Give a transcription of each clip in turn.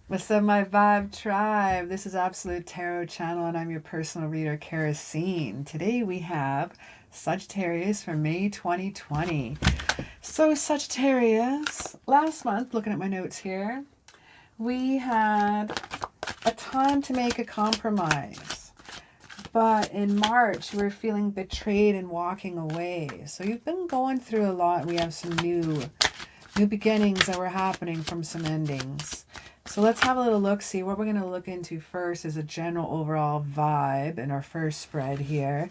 What's up, my vibe tribe? This is Absolute Tarot Channel, and I'm your personal reader, CaraSeen. Today we have Sagittarius for May 2020. So Sagittarius, last month, looking at my notes here, we had a time to make a compromise. But in March, we were feeling betrayed and walking away. So you've been going through a lot. We have some new beginnings that were happening from some endings. So let's have a little look, see what we're going to look into first is a general overall vibe in our first spread here.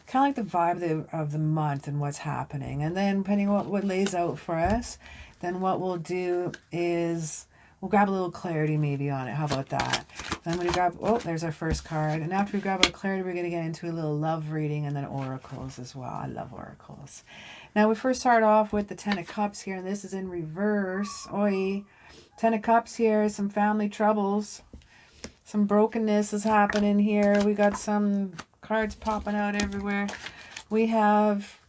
Kind of like the vibe of the month and what's happening. And then depending on what lays out for us, then what we'll do is we'll grab a little clarity maybe on it. How about that? Then when we grab, oh, there's our first card. And after we grab our clarity, we're going to get into a little love reading and then oracles as well. I love oracles. Now we first start off with the Ten of Cups here, and this is in reverse. Oi. Ten of Cups here, some family troubles. Some brokenness is happening here. We got some cards popping out everywhere. We have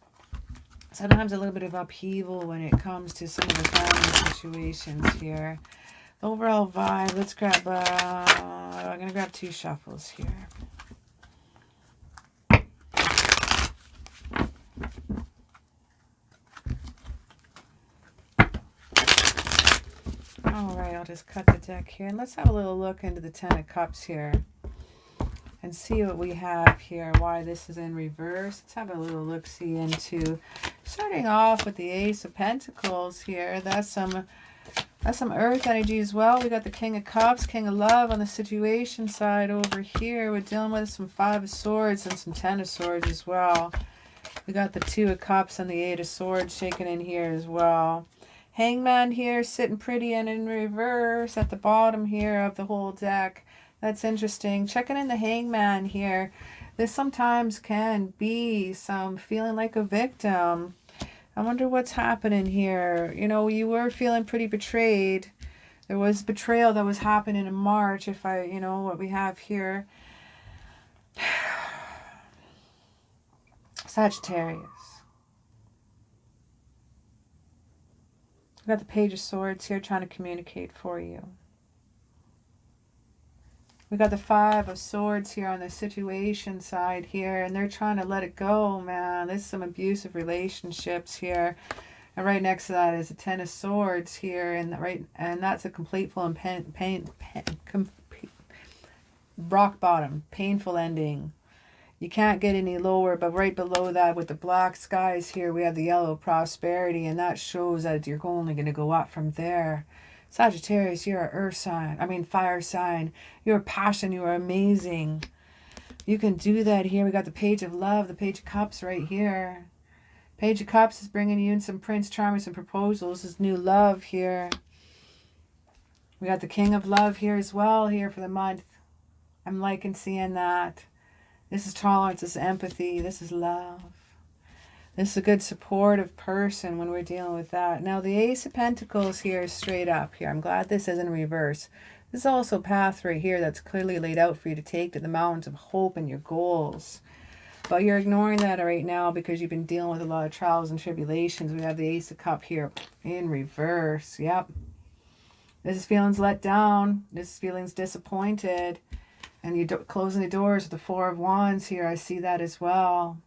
sometimes a little bit of upheaval when it comes to some of the family situations here. The overall vibe, let's grab, I'm going to grab 2 shuffles here. Alright, I'll just cut the deck here. And let's have a little look into the Ten of Cups here. And see what we have here, why this is in reverse. Let's have a little look-see into, starting off with the Ace of Pentacles here. That's some earth energy as well. We got the King of Cups, King of Love on the situation side over here. We're dealing with some 5 of Swords and some 10 of Swords as well. We got the 2 of Cups and the 8 of Swords shaking in here as well. Hangman here sitting pretty and in reverse at the bottom here of the whole deck. That's interesting. Checking in the Hangman here. This sometimes can be some feeling like a victim. I wonder what's happening here. You know, you were feeling pretty betrayed. There was betrayal that was happening in March, if I, you know, what we have here. Sagittarius. We've got the Page of Swords here trying to communicate for you. We got the 5 of Swords here on the situation side here, and they're trying to let it go, man. There's some abusive relationships here. And right next to that is a 10 of Swords here, and that's a complete full and rock bottom, painful ending. You can't get any lower, but right below that with the black skies here, we have the yellow prosperity, and that shows that you're only going to go up from there. Sagittarius, you're an earth sign, fire sign. You're a passion, you are amazing. You can do that here. We got the Page of Love, the Page of Cups right here. Page of Cups is bringing you in some Prince Charmers and proposals. This is new love here. We got the King of Love here as well here for the month. I'm liking seeing that. This is tolerance, this is empathy, this is love. This is a good supportive person when we're dealing with that. Now the Ace of Pentacles here is straight up here. I'm glad this is in reverse. This is also a path right here that's clearly laid out for you to take to the mountains of hope and your goals. But you're ignoring that right now because you've been dealing with a lot of trials and tribulations. We have the Ace of Cups here in reverse. Yep. This is feelings let down. This is feelings disappointed. And you're closing the doors with the 4 of Wands here. I see that as well.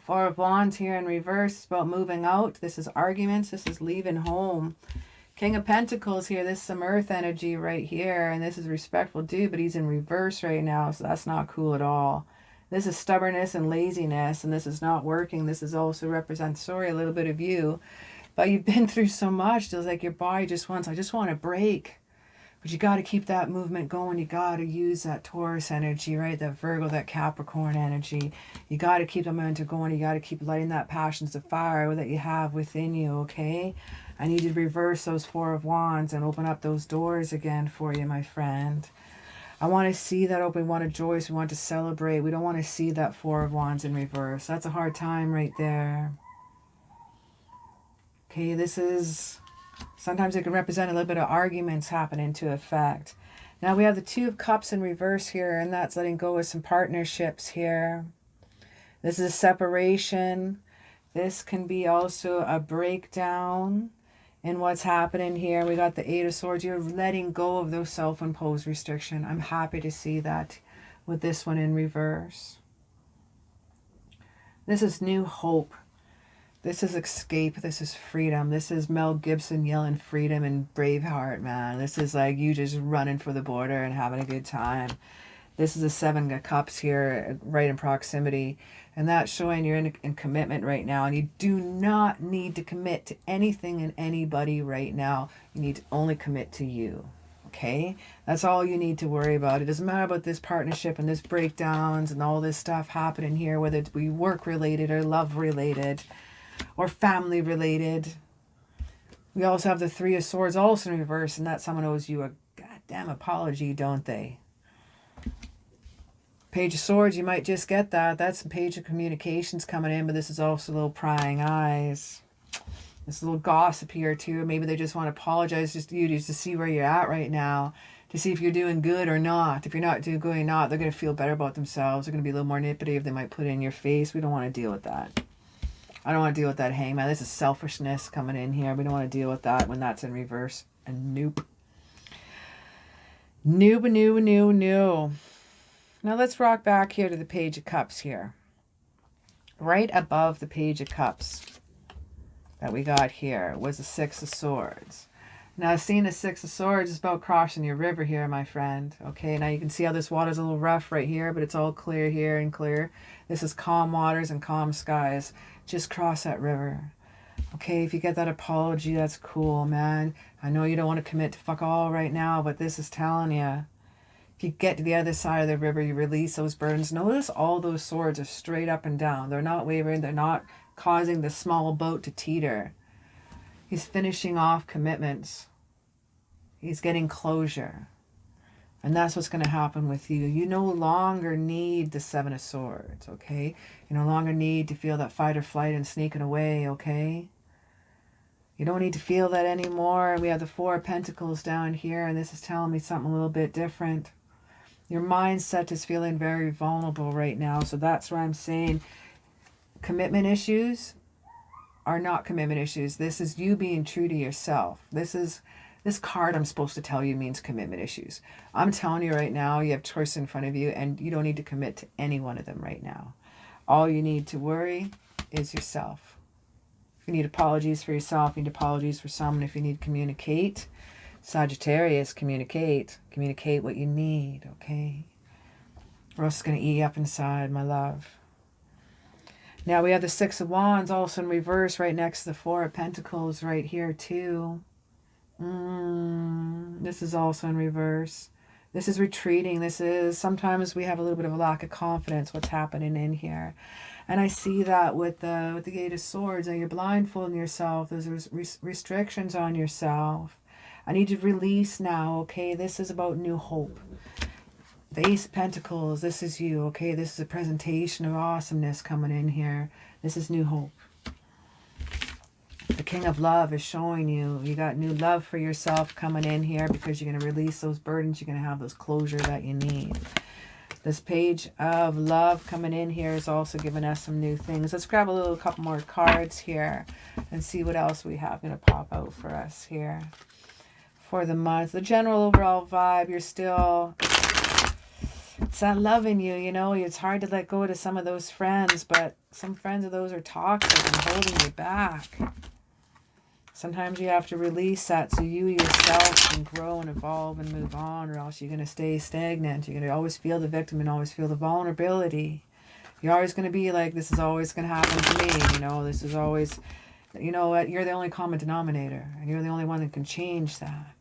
4 of Wands here in reverse is about moving out. This is arguments. This is leaving home. King of Pentacles here. This is some earth energy right here. And this is respectful dude, but he's in reverse right now. So that's not cool at all. This is stubbornness and laziness. And this is not working. This is also represents, sorry, a little bit of you. But you've been through so much. Feels like your body just wants, I just want a break. But you got to keep that movement going. You got to use that Taurus energy, right? That Virgo, that Capricorn energy. You got to keep the momentum going. You got to keep lighting that passions of fire that you have within you, okay? I need you to reverse those Four of Wands and open up those doors again for you, my friend. I want to see that open. We want to rejoice. We want to celebrate. We don't want to see that Four of Wands in reverse. That's a hard time right there. Okay, this is... Sometimes it can represent a little bit of arguments happening to effect. Now we have the Two of Cups in reverse here, and that's letting go of some partnerships here. This is a separation. This can be also a breakdown in what's happening here. We got the Eight of Swords. You're letting go of those self-imposed restrictions. I'm happy to see that with this one in reverse. This is new hope. This is escape. This is freedom. This is Mel Gibson yelling freedom and Braveheart, man. This is like you just running for the border and having a good time. This is the Seven of Cups here, right in proximity. And that's showing you're in commitment right now. And you do not need to commit to anything and anybody right now. You need to only commit to you. Okay? That's all you need to worry about. It doesn't matter about this partnership and this breakdowns and all this stuff happening here, whether it be work-related or love-related or family related. We also have the Three of Swords also in reverse, and that someone owes you a goddamn apology, don't they? Page of Swords, you might just get that. That's a page of communications coming in, but this is also a little prying eyes. This little gossip here too. Maybe they just want to apologize just to you, just to see where you're at right now, to see if you're doing good or not. If you're not doing good or not, they're going to feel better about themselves. They're going to be a little more nippity if they might put it in your face. We don't want to deal with that. I don't want to deal with that hangman. This is selfishness coming in here. We don't want to deal with that when that's in reverse. And nope. Nope, nope, nope, nope. Now let's rock back here to the Page of Cups here. Right above the Page of Cups that we got here was the Six of Swords. Now seeing the Six of Swords is about crossing your river here, my friend. Okay, now you can see how this water's a little rough right here, but it's all clear here and clear. This is calm waters and calm skies. Just cross that river. Okay, if you get that apology, that's cool, man. I know you don't want to commit to fuck all right now, but this is telling you. If you get to the other side of the river, you release those burdens. Notice all those swords are straight up and down. They're not wavering. They're not causing the small boat to teeter. He's finishing off commitments. He's getting closure. And that's what's going to happen with you. You no longer need the Seven of Swords, okay? You no longer need to feel that fight or flight and sneaking away, okay? You don't need to feel that anymore. We have the Four of Pentacles down here, and this is telling me something a little bit different. Your mindset is feeling very vulnerable right now, so that's why I'm saying commitment issues are not commitment issues. This is you being true to yourself. This card I'm supposed to tell you means commitment issues. I'm telling you right now, you have choice in front of you, and you don't need to commit to any one of them right now. All you need to worry is yourself. If you need apologies for yourself, you need apologies for someone. If you need to communicate, Sagittarius, communicate. Communicate what you need, okay? Or else it's going to eat you up inside, my love. Now we have the Six of Wands also in reverse right next to the Four of Pentacles right here too. This is also in reverse. This is retreating. This is, sometimes we have a little bit of a lack of confidence what's happening in here. And I see that with the Eight of Swords, and you're blindfolding yourself. There's restrictions on yourself. I need you to release now, okay? This is about new hope. The Ace of Pentacles, this is you, okay? This is a presentation of awesomeness coming in here. This is new hope. The King of Love is showing you got new love for yourself coming in here because you're going to release those burdens. You're going to have those closure that you need. This Page of Love coming in here is also giving us some new things. Let's grab a couple more cards here and see what else we have going to pop out for us here for the month. The general overall vibe, you're still... It's that love in you, you know. It's hard to let go to some of those friends, but some friends of those are toxic and holding you back. Sometimes you have to release that so you yourself can grow and evolve and move on, or else you're going to stay stagnant. You're going to always feel the victim and always feel the vulnerability. You're always going to be like, this is always going to happen to me. You know, this is always, you know what, you're the only common denominator, and you're the only one that can change that.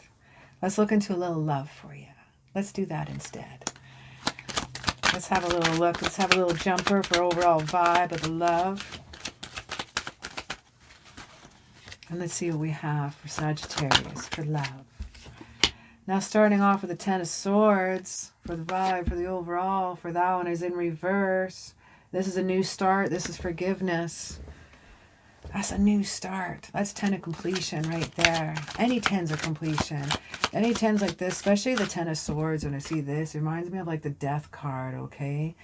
Let's look into a little love for you. Let's do that instead. Let's have a little look. Let's have a little jumper for overall vibe of the love. And let's see what we have for Sagittarius for love. Now starting off with the Ten of Swords for the vibe, for the overall, for that one is in reverse. This is a new start. This is forgiveness. That's a new start. That's 10 of completion right there. Any 10s are completion. Any 10s like this, especially the 10 of Swords, when I see this, it reminds me of like the Death card, okay?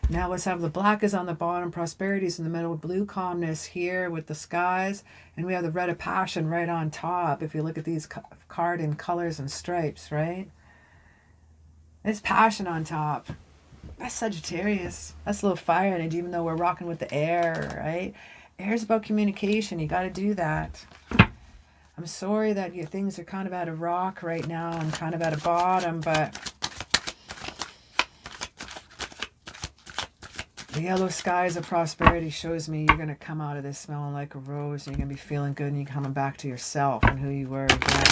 Now let's have the black is on the bottom, prosperity is in the middle, blue calmness here with the skies, and we have the red of passion right on top. If you look at these card in colors and stripes, right? There's passion on top. That's Sagittarius. That's a little fire energy, even though we're rocking with the air, right? Air's about communication. You got to do that. I'm sorry that your things are kind of out of rock right now and kind of at a bottom, but the yellow skies of prosperity shows me you're going to come out of this smelling like a rose, and you're going to be feeling good, and you're coming back to yourself and who you were again.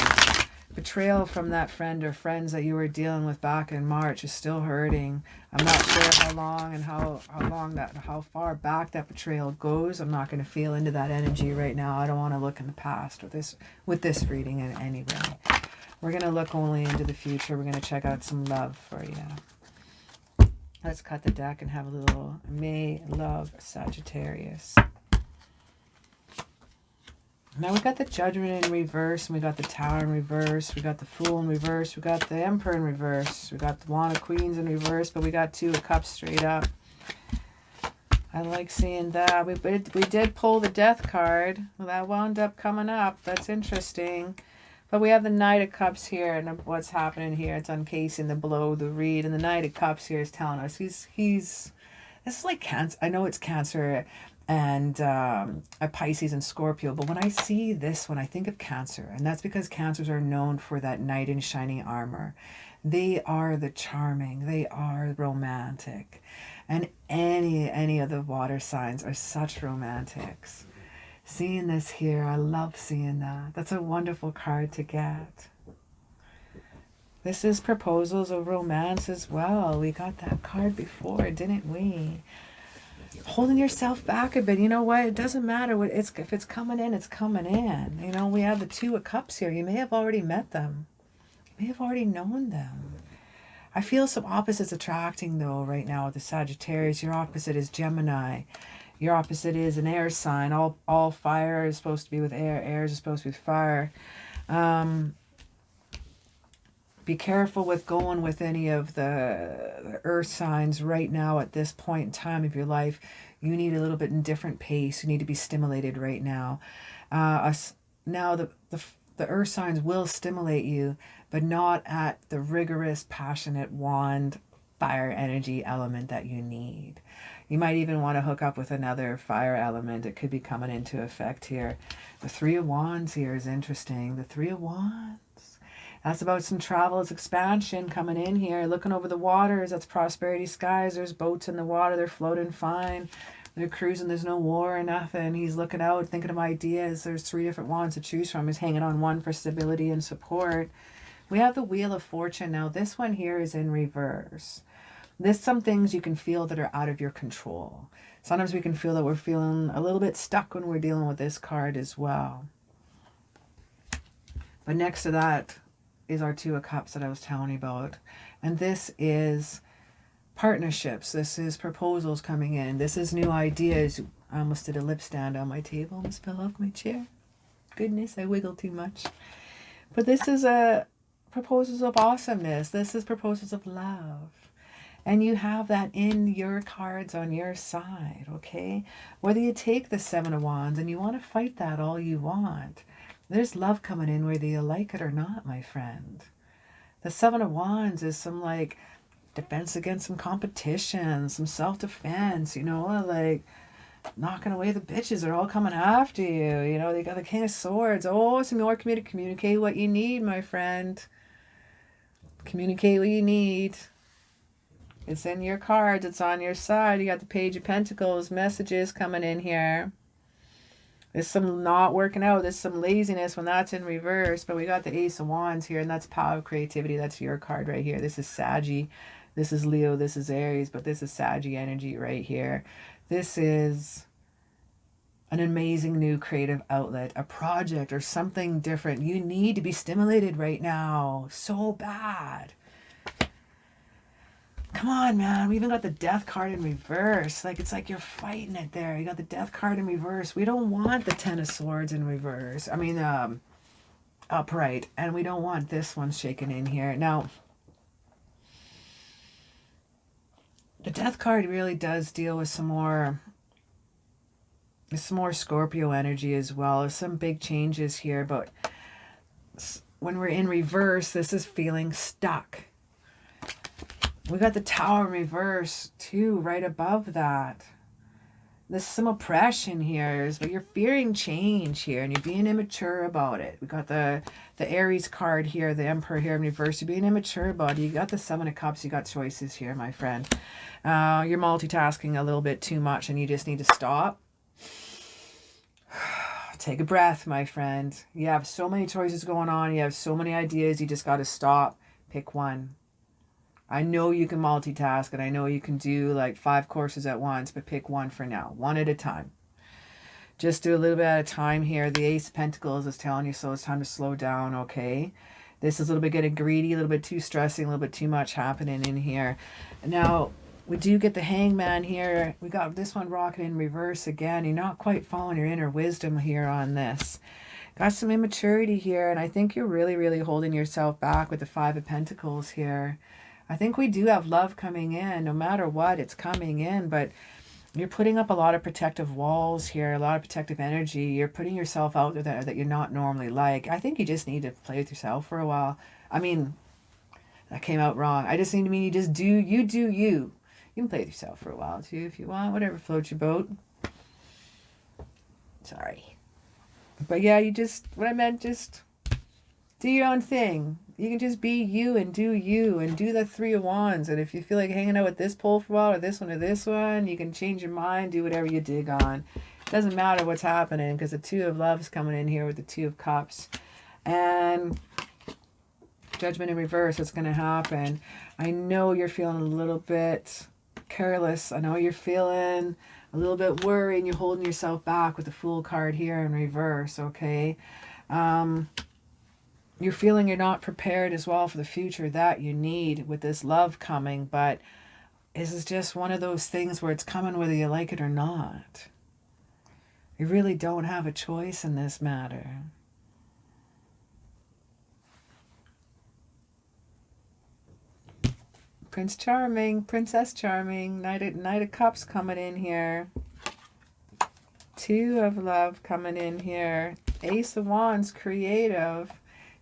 Betrayal from that friend or friends that you were dealing with back in March is still hurting. I'm not sure how long and how far back that betrayal goes. I'm not going to feel into that energy right now. I don't want to look in the past with this reading in any way. We're going to look only into the future. We're going to check out some love for you. Let's cut the deck and have a little May love Sagittarius. Now we got the Judgment in reverse, and we got the Tower in reverse, we got the Fool in reverse, we got the Emperor in reverse, we got the Wand of Queens in reverse, but we got Two of Cups straight up. I like seeing that. We did pull the Death card. Well, that wound up coming up. That's interesting. But we have the Knight of Cups here, and what's happening here, it's uncasing the below the read, and the Knight of Cups here is telling us this is like Cancer. I know it's Cancer and a Pisces and Scorpio, but when I see this, when I think of Cancer, and that's because Cancers are known for that knight in shining armor. They are the charming, they are romantic, and any of the water signs are such romantics. Seeing this here, I love seeing that. That's a wonderful card to get. This is proposals of romance as well. We got that card before, didn't we? Holding yourself back a bit. You know what? It doesn't matter what if it's coming in, it's coming in. You know, we have the Two of Cups here. You may have already met them. You may have already known them. I feel some opposites attracting though right now with the Sagittarius. Your opposite is Gemini. Your opposite is an air sign. All fire is supposed to be with air. Air is supposed to be with fire. Be careful with going with any of the earth signs right now at this point in time of your life. You need a little bit in different pace. You need to be stimulated right now. Now the earth signs will stimulate you, but not at the rigorous, passionate wand fire energy element that you need. You might even want to hook up with another fire element. It could be coming into effect here. The Three of Wands here is interesting. The Three of Wands. That's about some travel. It's expansion coming in here. Looking over the waters. That's prosperity skies. There's boats in the water. They're floating fine. They're cruising. There's no war or nothing. He's looking out, thinking of ideas. There's 3 different wands to choose from. He's hanging on one for stability and support. We have the Wheel of Fortune. Now, this one here is in reverse. There's some things you can feel that are out of your control. Sometimes we can feel that we're feeling a little bit stuck when we're dealing with this card as well. But next to that is our Two of Cups that I was telling you about. And this is partnerships. This is proposals coming in. This is new ideas. I almost did a lip stand on my table. Almost fell off my chair. Goodness, I wiggled too much. But this is proposals of awesomeness. This is proposals of love. And you have that in your cards on your side, okay? Whether you take the Seven of Wands and you want to fight that all you want, there's love coming in whether you like it or not, my friend. The Seven of Wands is some like defense against some competition, some self-defense, you know, like knocking away the bitches are all coming after you. You know, they got the King of Swords. Oh, some more communicate what you need, my friend. Communicate what you need. It's in your cards. It's on your side. You got the Page of Pentacles, messages coming in here. There's some not working out. There's some laziness when that's in reverse. But we got the Ace of Wands here, and that's power of creativity. That's your card right here. This is Saggy. This is Leo. This is Aries. But this is Saggy energy right here. This is an amazing new creative outlet, a project or something different. You need to be stimulated right now. So bad. Come on, man. We even got the Death card in reverse. Like, it's like you're fighting it there. You got the Death card in reverse. We don't want the Ten of Swords in reverse. I mean, upright. And we don't want this one shaken in here. Now, the Death card really does deal with some more Scorpio energy as well. There's some big changes here, but when we're in reverse, this is feeling stuck. We got the Tower in reverse too, right above that. There's some oppression here, but you're fearing change here, and you're being immature about it. We got the Aries card here, the Emperor here in reverse. You're being immature about it. You got the Seven of Cups. You got choices here, my friend. You're multitasking a little bit too much, and you just need to stop. Take a breath, my friend. You have so many choices going on. You have so many ideas. You just got to stop. Pick one. I know you can multitask, and I know you can do like 5 courses at once, but pick one for now. One at a time. Just do a little bit at a time here. The Ace of Pentacles is telling you, so it's time to slow down, okay? This is a little bit getting greedy, a little bit too stressing, a little bit too much happening in here. Now, we do get the Hangman here. We got this one rocking in reverse again. You're not quite following your inner wisdom here on this. Got some immaturity here, and I think you're really, really holding yourself back with the Five of Pentacles here. I think we do have love coming in. No matter what, it's coming in, but you're putting up a lot of protective walls here, a lot of protective energy. You're putting yourself out there that you're not normally like. I think you just need to play with yourself for a while. I mean, that came out wrong. I just mean you just do you. You can play with yourself for a while too if you want, whatever floats your boat. Sorry. But yeah, what I meant, just do your own thing. You can just be you and do the Three of Wands. And if you feel like hanging out with this pole for a while, or this one, you can change your mind, do whatever you dig on. It doesn't matter what's happening, because the Two of Love's coming in here with the Two of Cups. And Judgment in reverse, what's going to happen? I know you're feeling a little bit careless. I know you're feeling a little bit worried, and you're holding yourself back with the Fool card here in reverse, okay? You're feeling you're not prepared as well for the future that you need with this love coming, but this is just one of those things where it's coming whether you like it or not. You really don't have a choice in this matter. Prince Charming, Princess Charming, Knight of Cups coming in here. Two of Love coming in here. Ace of Wands, creative.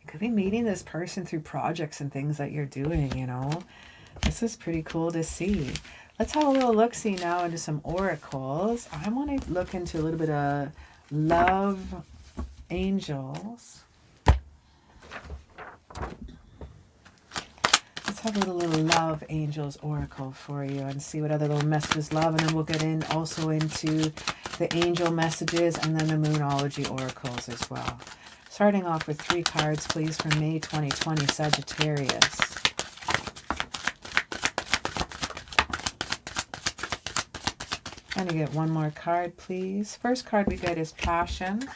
You could be meeting this person through projects and things that you're doing, you know. This is pretty cool to see. Let's have a little look-see now into some oracles. I want to look into a little bit of love angels. Let's have a little love angels oracle for you and see what other little messages love, and then we'll get in also into the angel messages and then the moonology oracles as well. Starting off with 3 cards, please, for May 2020, Sagittarius. I'm going to get one more card, please. First card we get is Passion.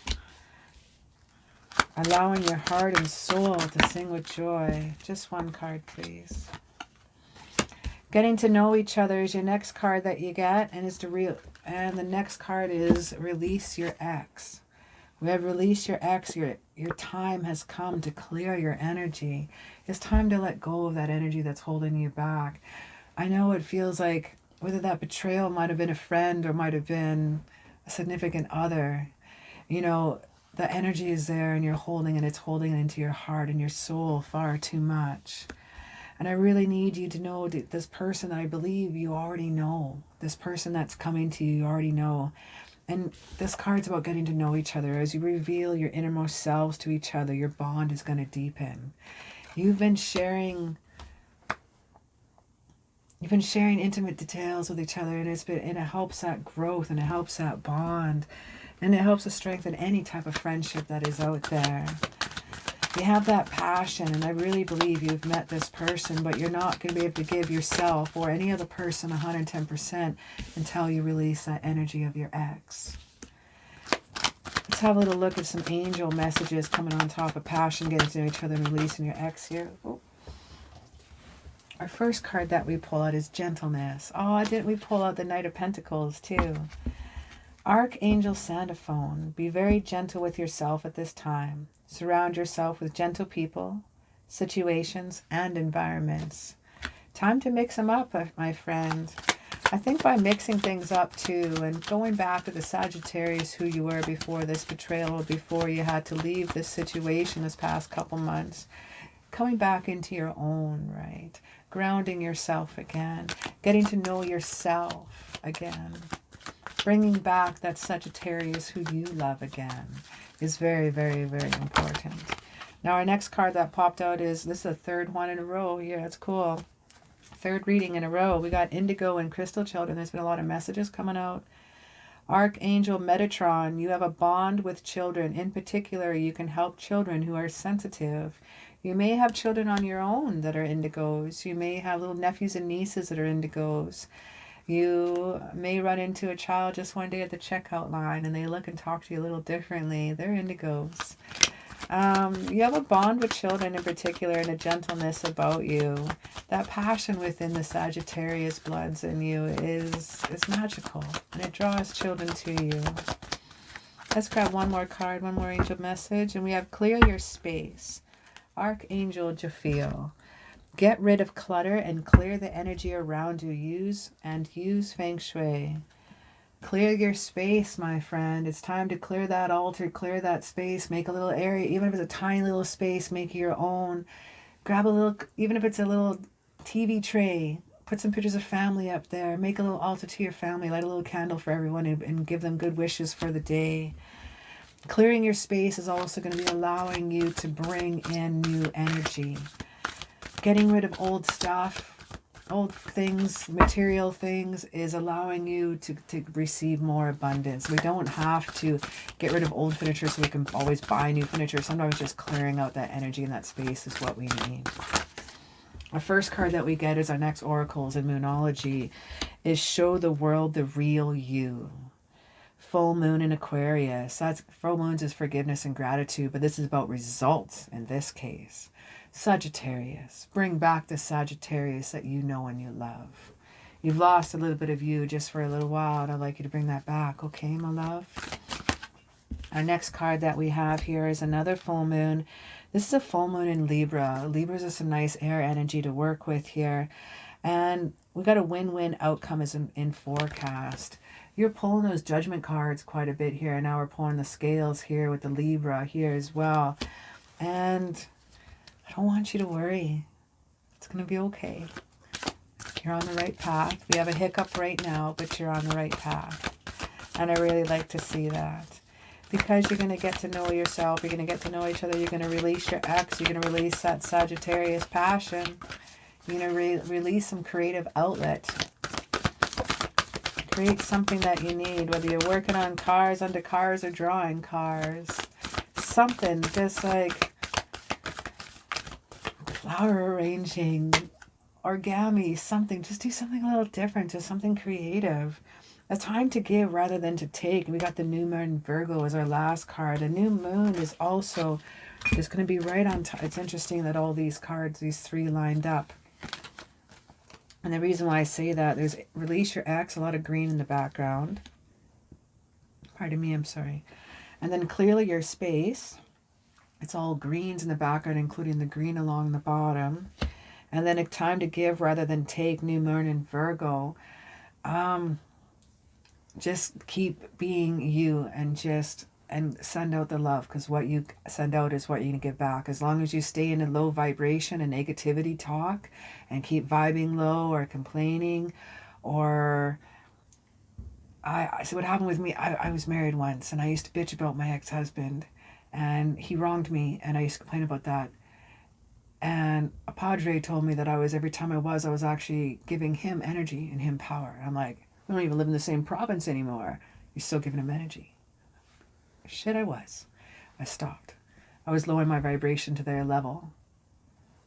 Allowing your heart and soul to sing with joy. Just one card, please. Getting to know each other is your next card that you get, and the next card is Release Your Ex. We have Release Your Ex. Your time has come to clear your energy. It's time to let go of that energy that's holding you back. I know it feels like whether that betrayal might have been a friend or might have been a significant other, you know, the energy is there and you're holding it. It's holding it into your heart and your soul far too much. And I really need you to know that this person that I believe you already know, this person that's coming to you, you already know. And this card's about getting to know each other. As you reveal your innermost selves to each other, your bond is going to deepen. You've been sharing intimate details with each other, and it helps that growth and it helps that bond. And it helps to strengthen any type of friendship that is out there. You have that passion, and I really believe you've met this person, but you're not going to be able to give yourself or any other person 110% until you release that energy of your ex. Let's have a little look at some angel messages coming on top of passion, getting to know each other, and releasing your ex here. Oh. Our first card that we pull out is gentleness. Oh, didn't we pull out the Knight of Pentacles too? Archangel Sandophone, be very gentle with yourself at this time. Surround yourself with gentle people, situations, and environments. Time to mix them up, my friend. I think by mixing things up too, and going back to the Sagittarius who you were before this betrayal, before you had to leave this situation this past couple months, coming back into your own, right? Grounding yourself again, getting to know yourself again. Bringing back that Sagittarius who you love again is very, very, very important. Now our next card that popped out is, this is the third one in a row here. That's cool. Third reading in a row. We got Indigo and Crystal Children. There's been a lot of messages coming out. Archangel Metatron, you have a bond with children. In particular, you can help children who are sensitive. You may have children on your own that are indigos. You may have little nephews and nieces that are indigos. You may run into a child just one day at the checkout line and they look and talk to you a little differently. They're indigos. You have a bond with children in particular, and a gentleness about you. That passion within the Sagittarius bloods in you is magical, and it draws children to you. Let's grab one more card, one more angel message, and we have clear your space. Archangel Jophiel. Get rid of clutter and clear the energy around you. Use Feng Shui. Clear your space, my friend. It's time to clear that altar, clear that space, make a little area, even if it's a tiny little space, make it your own. Grab a little, even if it's a little TV tray, put some pictures of family up there, make a little altar to your family, light a little candle for everyone, and give them good wishes for the day. Clearing your space is also going to be allowing you to bring in new energy. Getting rid of old stuff, old things, material things, is allowing you to receive more abundance. We don't have to get rid of old furniture so we can always buy new furniture. Sometimes just clearing out that energy and that space is what we need. Our first card that we get is our next oracles in Moonology is Show the World the Real You. Full moon in Aquarius. That's, full moons is forgiveness and gratitude, but this is about results in this case. Sagittarius, bring back the Sagittarius that you know and you love. You've lost a little bit of you just for a little while, and I'd like you to bring that back, okay, my love? Our next card that we have here is another full moon. This is a full moon in Libra. Libra is some nice air energy to work with here. And we got a win-win outcome as in forecast. You're pulling those judgment cards quite a bit here. Now we're pulling the scales here with the Libra here as well. And I don't want you to worry. It's going to be okay. You're on the right path. We have a hiccup right now, but you're on the right path. And I really like to see that. Because you're going to get to know yourself. You're going to get to know each other. You're going to release your ex. You're going to release that Sagittarius passion. You're going to release some creative outlet. Create something that you need. Whether you're working on cars, under cars, or drawing cars. Something just like flower arranging, origami, something. Just do something a little different, just something creative. A time to give rather than to take. We got the new moon Virgo as our last card. The new moon is also, it's going to be right on top. It's interesting that all these cards, these three lined up. And the reason why I say that, there's release your ex, a lot of green in the background. Pardon me, I'm sorry. And then clearly your space. It's all greens in the background, including the green along the bottom. And then a time to give rather than take, new moon in Virgo. Just keep being you and send out the love, because what you send out is what you're going to give back. As long as you stay in a low vibration and negativity talk and keep vibing low or complaining, or so what happened with me, I was married once and I used to bitch about my ex-husband and he wronged me and I used to complain about that. And a padre told me that every time I was actually giving him energy and him power. I'm like, we don't even live in the same province anymore. You're still giving him energy. Shit, I was. I stopped. I was lowering my vibration to their level.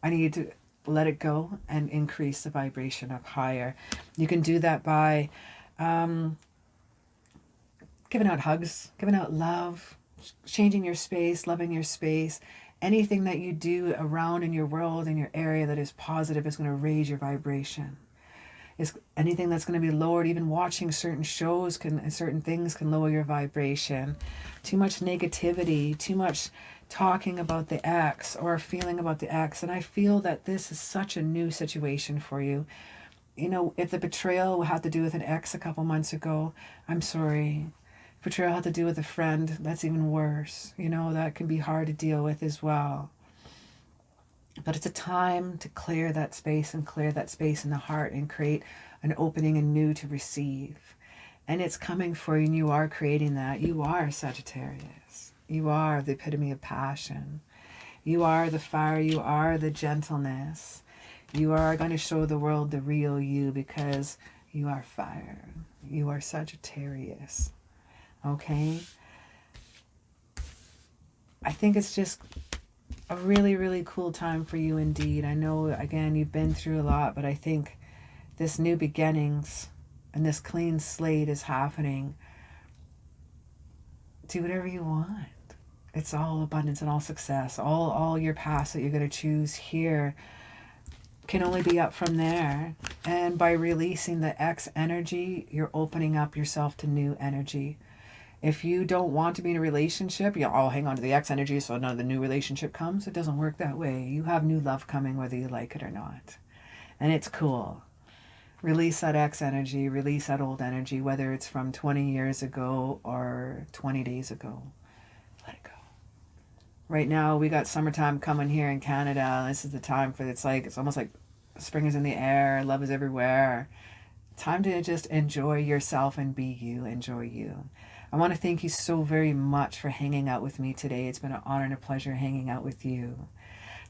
I needed to let it go and increase the vibration up higher. You can do that by giving out hugs, giving out love, changing your space, loving your space. Anything that you do around in your world, in your area that is positive is going to raise your vibration. Is anything that's going to be lowered, even watching certain shows and certain things can lower your vibration. Too much negativity, too much talking about the ex or feeling about the ex. And I feel that this is such a new situation for you. You know, if the betrayal had to do with an ex a couple months ago, I'm sorry. Betrayal had to do with a friend, that's even worse. You know, that can be hard to deal with as well. But it's a time to clear that space and clear that space in the heart and create an opening anew to receive. And it's coming for you, and you are creating that. You are Sagittarius. You are the epitome of passion. You are the fire. You are the gentleness. You are going to show the world the real you because you are fire. You are Sagittarius. Okay? I think it's just a really, really cool time for you indeed. I know, again, you've been through a lot, but I think this new beginnings and this clean slate is happening. Do whatever you want. It's all abundance and all success. All your paths that you're going to choose here can only be up from there. And by releasing the X energy, you're opening up yourself to new energy. If you don't want to be in a relationship, I'll hang on to the X energy so none of the new relationship comes. It doesn't work that way. You have new love coming whether you like it or not. And it's cool. Release that X energy, release that old energy, whether it's from 20 years ago or 20 days ago. Let it go. Right now, we got summertime coming here in Canada. This is the time for, it's almost like spring is in the air, love is everywhere. Time to just enjoy yourself and be you, enjoy you. I want to thank you so very much for hanging out with me today. It's been an honor and a pleasure hanging out with you.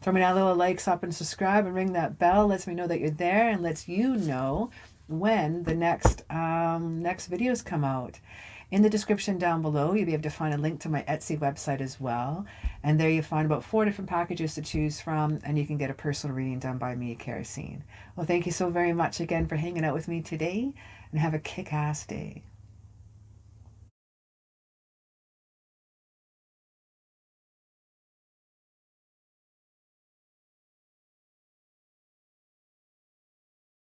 Throw me that little likes up and subscribe and ring that bell. Lets me know that you're there and lets you know when the next videos come out. In the description down below, you'll be able to find a link to my Etsy website as well. And there you find about 4 different packages to choose from, and you can get a personal reading done by me, CaraSeen. Well, thank you so very much again for hanging out with me today, and have a kick-ass day.